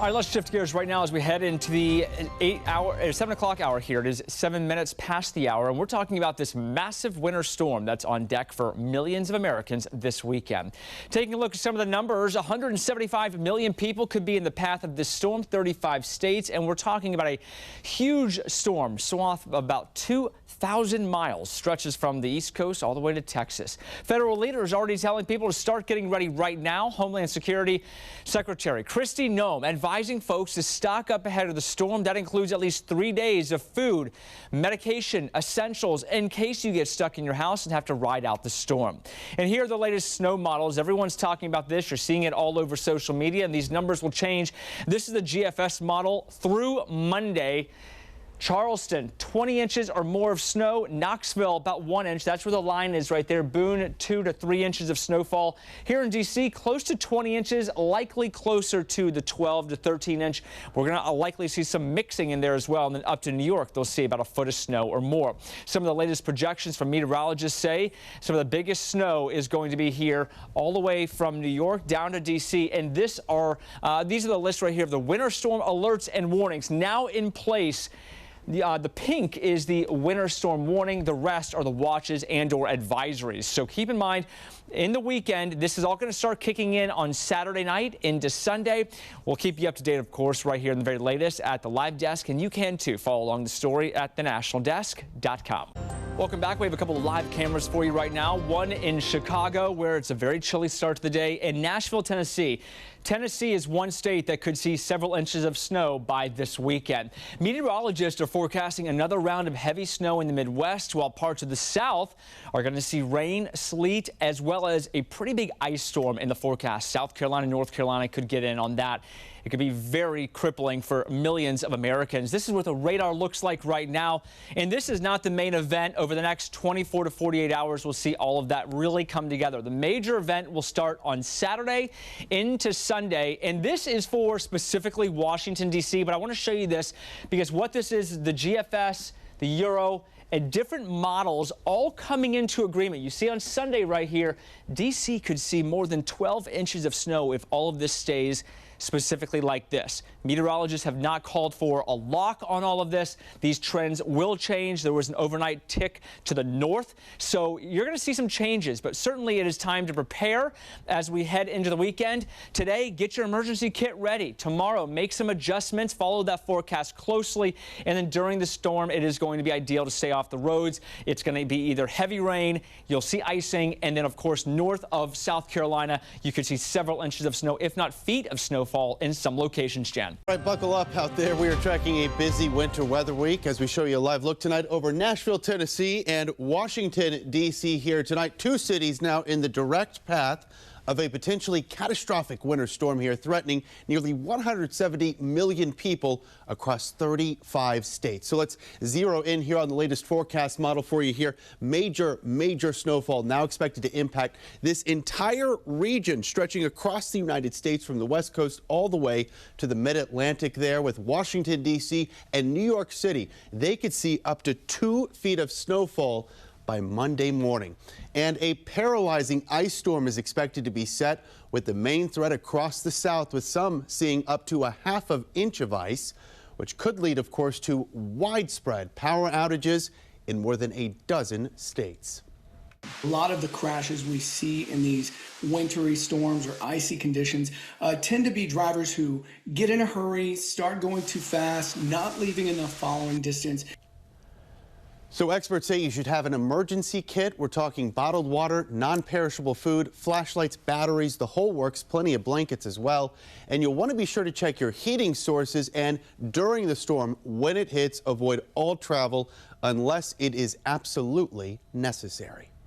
All right, let's shift gears right now as we head into the 7 o'clock hour here. It is 7 minutes past the hour, and we're talking about this massive winter storm that's on deck for millions of Americans this weekend. Taking a look at some of the numbers, 175 million people could be in the path of this storm, 35 states, and we're talking about a huge storm, swath of about 2,000 miles, stretches from the East Coast all the way to Texas. Federal leaders already telling people to start getting ready right now. Homeland Security Secretary Kristi Noem advising folks to stock up ahead of the storm. That includes at least 3 days of food, medication, essentials in case you get stuck in your house and have to ride out the storm. And here are the latest snow models. Everyone's talking about this. You're seeing it all over social media, and these numbers will change. This is the GFS model through Monday. Charleston, 20 inches or more of snow. Knoxville, about 1 inch. That's where the line is right there. Boone, 2 to 3 inches of snowfall. Here in D.C., close to 20 inches, likely closer to the 12 to 13 inch. We're going to likely see some mixing in there as well. And then up to New York, they'll see about a foot of snow or more. Some of the latest projections from meteorologists say some of the biggest snow is going to be here all the way from New York down to D.C. And these are the lists right here of the winter storm alerts and warnings now in place. The pink is the winter storm warning. The rest are the watches and/or advisories. So keep in mind, in the weekend, this is all going to start kicking in on Saturday night into Sunday. We'll keep you up to date, of course, right here in the very latest at the live desk. And you can, too, follow along the story at thenationaldesk.com. Welcome back. We have a couple of live cameras for you right now. One in Chicago, where it's a very chilly start to the day, and Nashville, Tennessee. Tennessee is one state that could see several inches of snow by this weekend. Meteorologists are forecasting another round of heavy snow in the Midwest, while parts of the South are going to see rain, sleet, as well as a pretty big ice storm in the forecast. South Carolina, North Carolina could get in on that. It could be very crippling for millions of Americans. This is what the radar looks like right now. And this is not the main event. Over the next 24 to 48 hours, we'll see all of that really come together. The major event will start on Saturday into Sunday. And this is for specifically Washington, D.C. But I want to show you this because what this is the GFS, the Euro, and different models all coming into agreement. You see on Sunday right here, D.C. could see more than 12 inches of snow if all of this stays specifically like this. Meteorologists have not called for a lock on all of this. These trends will change. There was an overnight tick to the north, so you're going to see some changes, but certainly it is time to prepare as we head into the weekend. Today, get your emergency kit ready. Tomorrow, make some adjustments, follow that forecast closely, and then during the storm, it is going to be ideal to stay off the roads. It's going to be either heavy rain, you'll see icing, and then of course north of South Carolina, you could see several inches of snow, if not feet of snowfall in some locations, Jen. All right, buckle up out there. We are tracking a busy winter weather week as we show you a live look tonight over Nashville, Tennessee and Washington, D.C. here tonight. Two cities now in the direct path of a potentially catastrophic winter storm here, threatening nearly 170 million people across 35 states. So let's zero in here on the latest forecast model for you here. Major snowfall now expected to impact this entire region, stretching across the United States from the West Coast all the way to the mid-Atlantic there, with Washington, D.C. and New York City. They could see up to 2 feet of snowfall by Monday morning. And a paralyzing ice storm is expected to be set, with the main threat across the South, with some seeing up to a ½ inch of ice, which could lead, of course, to widespread power outages in more than a dozen states. A lot of the crashes we see in these wintry storms or icy conditions tend to be drivers who get in a hurry, start going too fast, not leaving enough following distance. So experts say you should have an emergency kit. We're talking bottled water, non-perishable food, flashlights, batteries, the whole works, plenty of blankets as well. And you'll want to be sure to check your heating sources, and during the storm, when it hits, avoid all travel unless it is absolutely necessary.